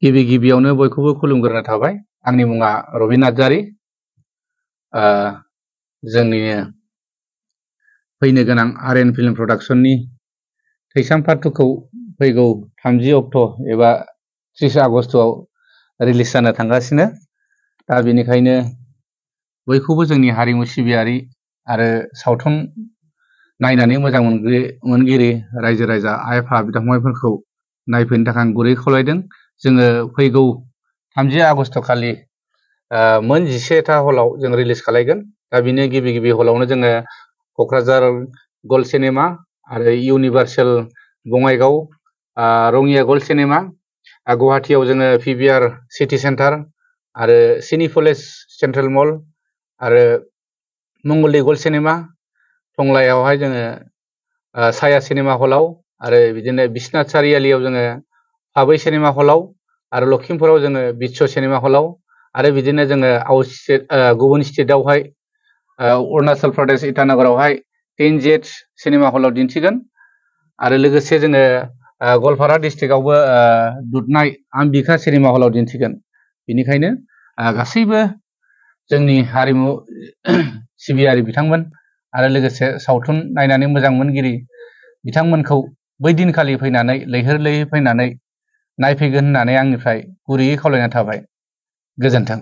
गिबि गिबियावनो बयखौबो खुलुमग्रोना थाबाय। आंनि मुङा रबिन नार्जारी। जोंनिनो फैनो गोनां आर्यन फिल्म प्रडाक्शननि थैसाम पार्ट 2 खौ फैगौ 30 अक्ट' एबा 30 आगस्तआव रिलिज जानो थांगासिनो। दा बेनिखायनो बयखौबो जोंनि हारिमु सिबियारि आरो सावथुन नायनानै मोजां मोनगिरि रायजो राजा आइ आफा बिदा फंबायफोरखौ नायफैनो थाखाय आं गुरै खावलायदों। जोङो फैगौ 30 आगस्त खालि मोन 11टा हलाव जों रिलिज खालायगोन। दा बिनि गिबि हलावनो जोङो क'क्राझार गल्ड सिनेमा आरो universal Bongaigaon Rangia gold cinema, गुवाहाटियाव जोङो PVR सिटि सेन्टार आरो सिनिपलेक्स सेन्ट्रेल मल आरो मंगलदै गल्ड सिनेमा, टंलायावहाय जोङो साया सिनेमा हलाव आरो बिदिनो बिश्वनाथ सारियालियाव जोङो पाबै सिनेमा हलाव आरो लखिमपुराव जोङो बिस्व सिनेमा हलाव आरो बिदिनो जोङो गुबुन स्टेटआवहाय अरुणाचल प्रदेश इटानगरावहाय 10Z सिनेमा हलाव दिन्थिगोन आरो लोगोसे जोङो गवालपारा डिस्ट्रिक्टआवबो दुधनाय आम्बिका सिनेमा हलाव दिन्थिगोन। बेनिखायनो गासैबो जोंनि हारिमु सिबियारि बिथांमोन आरो लोगोसे सावथुन नायनानै मोजां मोनगिरि बिथांमोनखौ बै दिनखालि फैनानै लैहोर फैनानै नायफैगोन होननानै आंनिफ्राय गुरैयै खावलायनाय थाबाय। गोजोन्थों।